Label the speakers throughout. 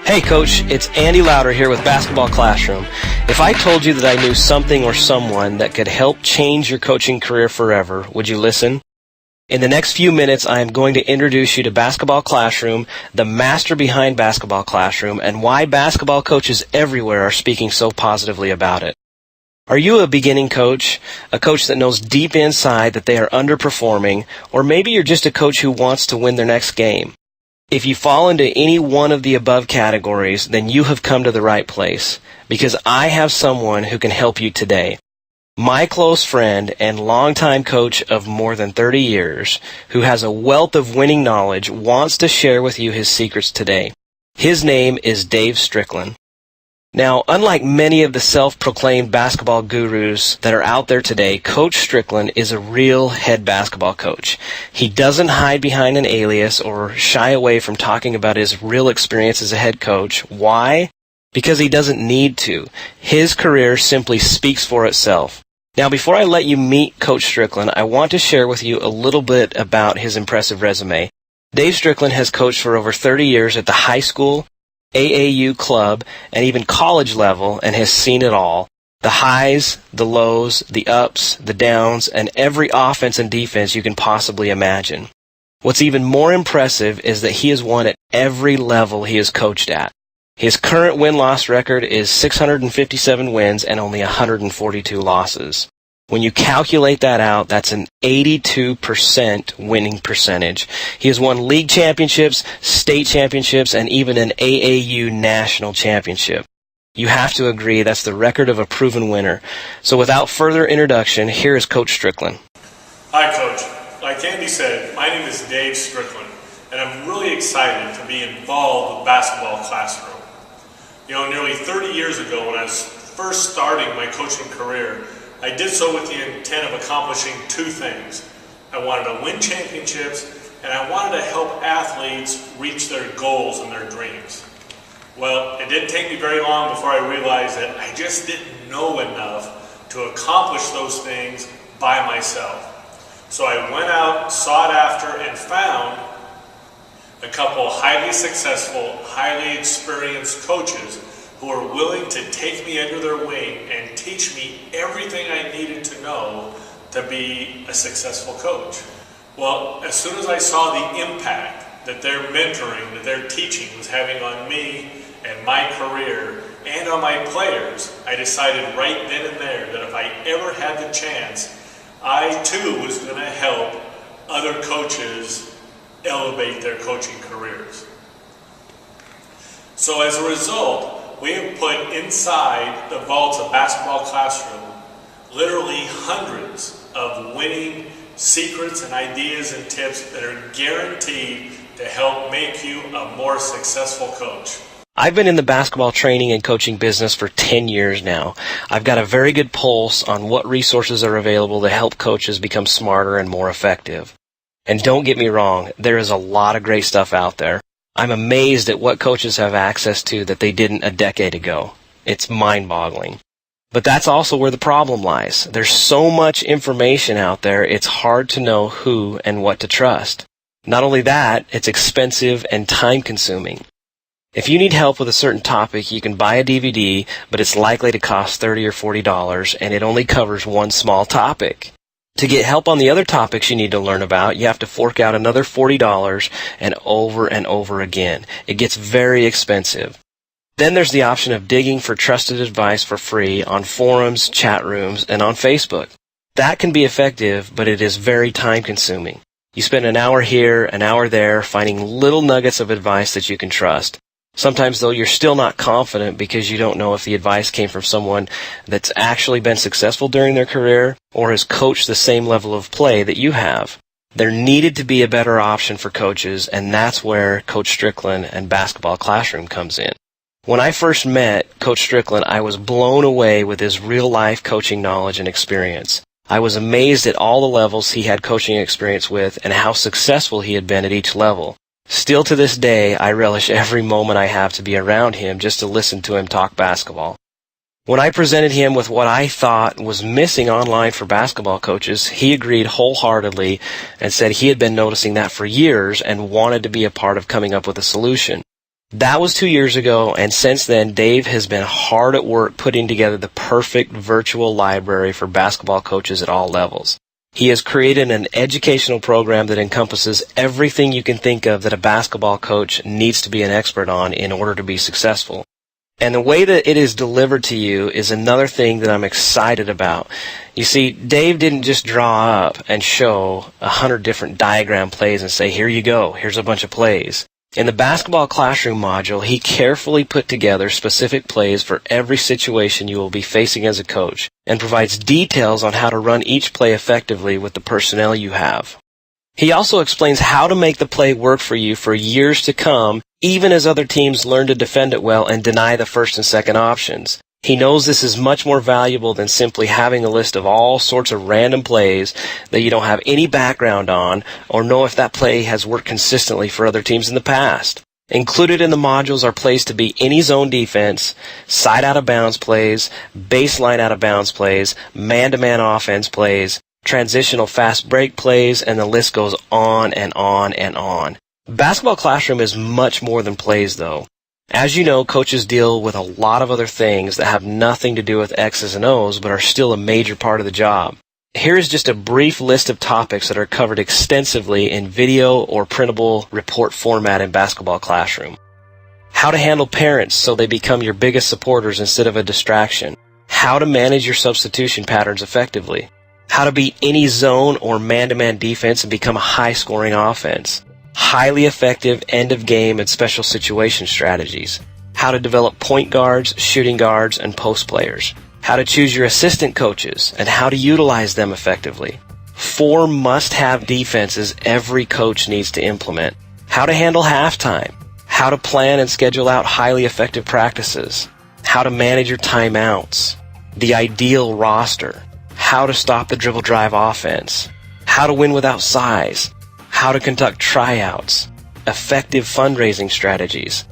Speaker 1: Hey Coach, it's Andy Louder here with Basketball Classroom. If I told you that I knew something or someone that could help change your coaching career forever, would you listen? In the next few minutes, I am going to introduce you to Basketball Classroom, the master behind Basketball Classroom, and why basketball coaches everywhere are speaking so positively about it. Are you a beginning coach, a coach that knows deep inside that they are underperforming, or maybe you're just a coach who wants to win their next game? If you fall into any one of the above categories, then you have come to the right place, because I have someone who can help you today. My close friend and longtime coach of more than 30 years, who has a wealth of winning knowledge, wants to share with you his secrets today. His name is Dave Stricklin. Now, unlike many of the self-proclaimed basketball gurus that are out there today, Coach Stricklin is a real head basketball coach. He doesn't hide behind an alias or shy away from talking about his real experience as a head coach. Why? Because he doesn't need to. His career simply speaks for itself. Now, before I let you meet Coach Stricklin, I want to share with you a little bit about his impressive resume. Dave Stricklin has coached for over 30 years at the high school, AAU club, and even college level, and has seen it all. The highs, the lows, the ups, the downs, and every offense and defense you can possibly imagine. What's even more impressive is that he has won at every level he has coached at. His current win-loss record is 657 wins and only 142 losses. When you calculate that out, that's an 82% winning percentage. He has won league championships, state championships, and even an AAU national championship. You have to agree that's the record of a proven winner. So without further introduction, here is Coach Stricklin.
Speaker 2: Hi, Coach. Like Andy said, my name is Dave Stricklin, and I'm really excited to be involved with Basketball Classroom. You know, nearly 30 years ago when I was first starting my coaching career, I did so with the intent of accomplishing two things. I wanted to win championships, and I wanted to help athletes reach their goals and their dreams. Well, it didn't take me very long before I realized that I just didn't know enough to accomplish those things by myself. So I went out, sought after, and found a couple highly successful, highly experienced coaches who are willing to take me under their wing and teach me everything I needed to know to be a successful coach. Well, as soon as I saw the impact that their mentoring, that their teaching was having on me and my career and on my players, I decided right then and there that if I ever had the chance, I too was going to help other coaches elevate their coaching careers. So as a result, we have put inside the vaults of Basketball Classroom literally hundreds of winning secrets and ideas and tips that are guaranteed to help make you a more successful coach.
Speaker 1: I've been in the basketball training and coaching business for 10 years now. I've got a very good pulse on what resources are available to help coaches become smarter and more effective. And don't get me wrong, there is a lot of great stuff out there. I'm amazed at what coaches have access to that they didn't a decade ago. It's mind-boggling. But that's also where the problem lies. There's so much information out there, it's hard to know who and what to trust. Not only that, it's expensive and time-consuming. If you need help with a certain topic, you can buy a DVD, but it's likely to cost $30 or $40, and it only covers one small topic. To get help on the other topics you need to learn about, you have to fork out another $40 and over again. It gets very expensive. Then there's the option of digging for trusted advice for free on forums, chat rooms, and on Facebook. That can be effective, but it is very time-consuming. You spend an hour here, an hour there, finding little nuggets of advice that you can trust. Sometimes, though, you're still not confident because you don't know if the advice came from someone that's actually been successful during their career or has coached the same level of play that you have. There needed to be a better option for coaches, and that's where Coach Stricklin and Basketball Classroom comes in. When I first met Coach Stricklin, I was blown away with his real-life coaching knowledge and experience. I was amazed at all the levels he had coaching experience with and how successful he had been at each level. Still to this day, I relish every moment I have to be around him just to listen to him talk basketball. When I presented him with what I thought was missing online for basketball coaches, he agreed wholeheartedly and said he had been noticing that for years and wanted to be a part of coming up with a solution. That was 2 years ago, and since then, Dave has been hard at work putting together the perfect virtual library for basketball coaches at all levels. He has created an educational program that encompasses everything you can think of that a basketball coach needs to be an expert on in order to be successful. And the way that it is delivered to you is another thing that I'm excited about. You see, Dave didn't just draw up and show 100 different diagram plays and say, here you go, here's a bunch of plays. In the basketball classroom module, he carefully put together specific plays for every situation you will be facing as a coach and provides details on how to run each play effectively with the personnel you have. He also explains how to make the play work for you for years to come, even as other teams learn to defend it well and deny the first and second options. He knows this is much more valuable than simply having a list of all sorts of random plays that you don't have any background on or know if that play has worked consistently for other teams in the past. Included in the modules are plays to beat any zone defense, side out of bounds plays, baseline out of bounds plays, man-to-man offense plays, transitional fast break plays, and the list goes on and on and on. Basketball Classroom is much more than plays, though. As you know, coaches deal with a lot of other things that have nothing to do with X's and O's, but are still a major part of the job. Here is just a brief list of topics that are covered extensively in video or printable report format in Basketball Classroom. How to handle parents so they become your biggest supporters instead of a distraction. How to manage your substitution patterns effectively. How to beat any zone or man-to-man defense and become a high-scoring offense. Highly effective end-of-game and special situation strategies. How to develop point guards, shooting guards, and post players. How to choose your assistant coaches and how to utilize them effectively. 4 must-have defenses every coach needs to implement. How to handle halftime. How to plan and schedule out highly effective practices. How to manage your timeouts. The ideal roster. How to stop the dribble drive offense. How to win without size. How to conduct tryouts, effective fundraising strategies.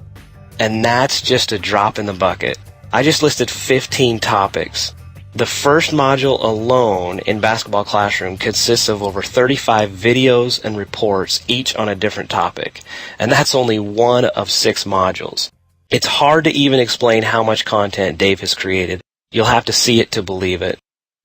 Speaker 1: And that's just a drop in the bucket. I just listed 15 topics. The first module alone in Basketball Classroom consists of over 35 videos and reports, each on a different topic. And that's only one of 6 modules. It's hard to even explain how much content Dave has created. You'll have to see it to believe it.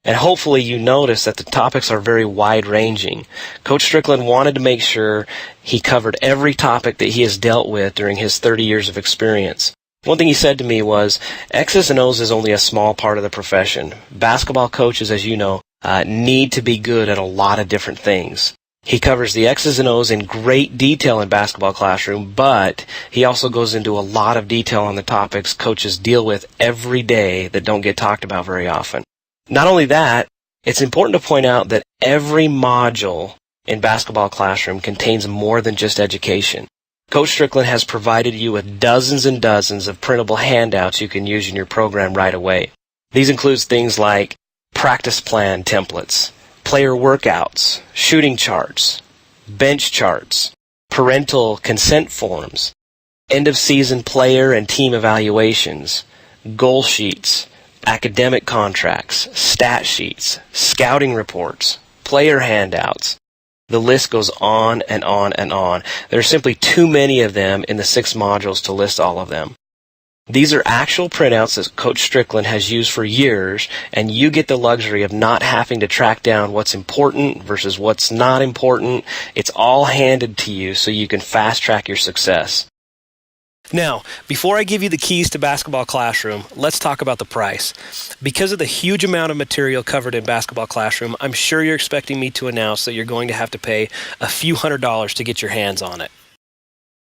Speaker 1: And hopefully you notice that the topics are very wide-ranging. Coach Stricklin wanted to make sure he covered every topic that he has dealt with during his 30 years of experience. One thing he said to me was, X's and O's is only a small part of the profession. Basketball coaches, as you know, need to be good at a lot of different things. He covers the X's and O's in great detail in Basketball Classroom, but he also goes into a lot of detail on the topics coaches deal with every day that don't get talked about very often. Not only that, it's important to point out that every module in Basketball Classroom contains more than just education. Coach Stricklin has provided you with dozens and dozens of printable handouts you can use in your program right away. These include things like practice plan templates, player workouts, shooting charts, bench charts, parental consent forms, end-of-season player and team evaluations, goal sheets, academic contracts, stat sheets, scouting reports, player handouts. The list goes on and on and on. There are simply too many of them in the 6 modules to list all of them. These are actual printouts that Coach Stricklin has used for years, and you get the luxury of not having to track down what's important versus what's not important. It's all handed to you so you can fast-track your success. Now, before I give you the keys to Basketball Classroom, let's talk about the price. Because of the huge amount of material covered in Basketball Classroom, I'm sure you're expecting me to announce that you're going to have to pay a few $100s to get your hands on it.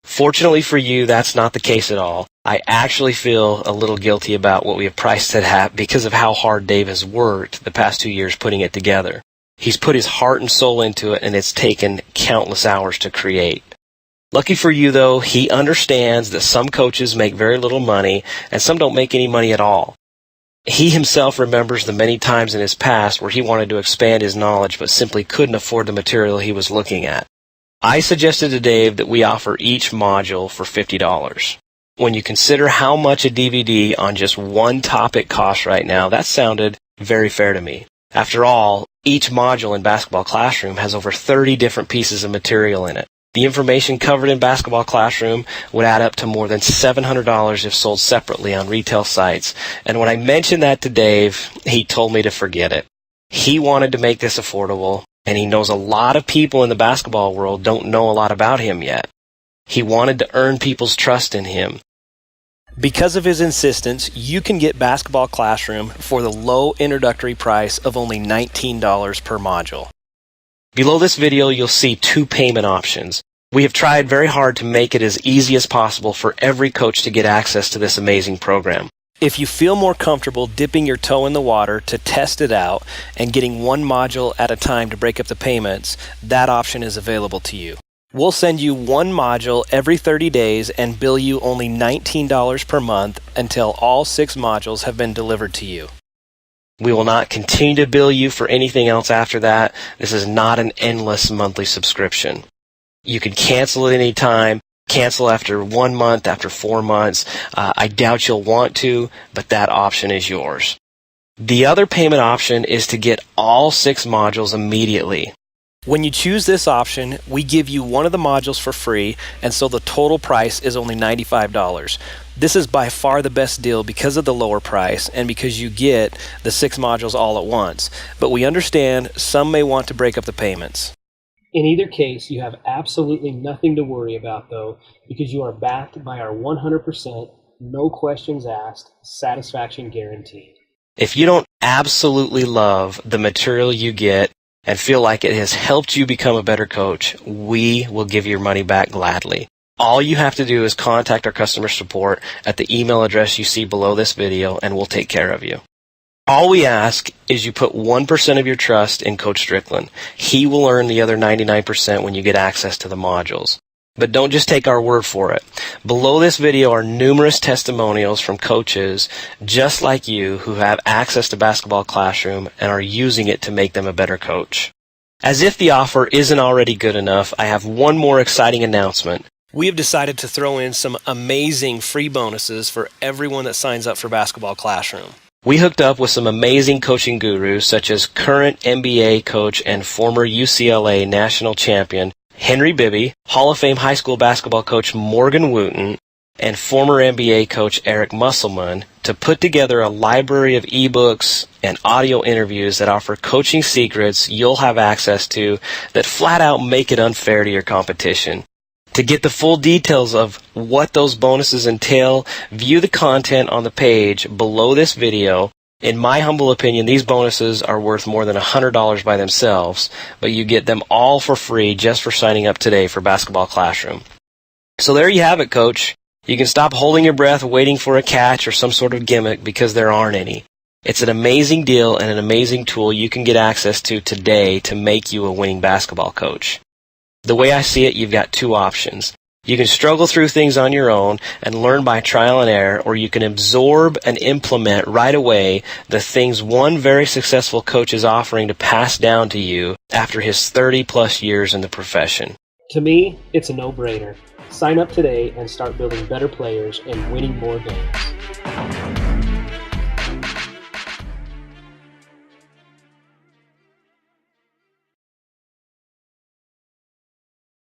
Speaker 1: Fortunately for you, that's not the case at all. I actually feel a little guilty about what we have priced it at because of how hard Dave has worked the past 2 years putting it together. He's put his heart and soul into it, and it's taken countless hours to create. Lucky for you, though, he understands that some coaches make very little money and some don't make any money at all. He himself remembers the many times in his past where he wanted to expand his knowledge but simply couldn't afford the material he was looking at. I suggested to Dave that we offer each module for $50. When you consider how much a DVD on just one topic costs right now, that sounded very fair to me. After all, each module in Basketball Classroom has over 30 different pieces of material in it. The information covered in Basketball Classroom would add up to more than $700 if sold separately on retail sites. And when I mentioned that to Dave, he told me to forget it. He wanted to make this affordable, and he knows a lot of people in the basketball world don't know a lot about him yet. He wanted to earn people's trust in him. Because of his insistence, you can get Basketball Classroom for the low introductory price of only $19 per module. Below this video, you'll see 2 payment options. We have tried very hard to make it as easy as possible for every coach to get access to this amazing program. If you feel more comfortable dipping your toe in the water to test it out and getting 1 module at a time to break up the payments, that option is available to you. We'll send you 1 module every 30 days and bill you only $19 per month until all 6 modules have been delivered to you. We will not continue to bill you for anything else after that. This is not an endless monthly subscription. You can cancel at any time, cancel after 1 month, after 4 months. I doubt you'll want to, but that option is yours. The other payment option is to get all 6 modules immediately. When you choose this option, we give you one of the modules for free, and so the total price is only $95. This is by far the best deal because of the lower price and because you get the 6 modules all at once. But we understand some may want to break up the payments. In either case, you have absolutely nothing to worry about, though, because you are backed by our 100%, no questions asked, satisfaction guaranteed. If you don't absolutely love the material you get and feel like it has helped you become a better coach, we will give your money back gladly. All you have to do is contact our customer support at the email address you see below this video, and we'll take care of you. All we ask is you put 1% of your trust in Coach Stricklin. He will earn the other 99% when you get access to the modules. But don't just take our word for it. Below this video are numerous testimonials from coaches just like you who have access to Basketball Classroom and are using it to make them a better coach. As if the offer isn't already good enough, I have one more exciting announcement. We have decided to throw in some amazing free bonuses for everyone that signs up for Basketball Classroom. We hooked up with some amazing coaching gurus such as current NBA coach and former UCLA national champion Henry Bibby, Hall of Fame high school basketball coach Morgan Wooten, and former NBA coach Eric Musselman to put together a library of ebooks and audio interviews that offer coaching secrets you'll have access to that flat out make it unfair to your competition. To get the full details of what those bonuses entail, view the content on the page below this video. In my humble opinion, these bonuses are worth more than $100 by themselves, but you get them all for free just for signing up today for Basketball Classroom. So there you have it, Coach. You can stop holding your breath waiting for a catch or some sort of gimmick because there aren't any. It's an amazing deal and an amazing tool you can get access to today to make you a winning basketball coach. The way I see it, you've got 2 options. You can struggle through things on your own and learn by trial and error, or you can absorb and implement right away the things one very successful coach is offering to pass down to you after his 30-plus years in the profession. To me, it's a no-brainer. Sign up today and start building better players and winning more games.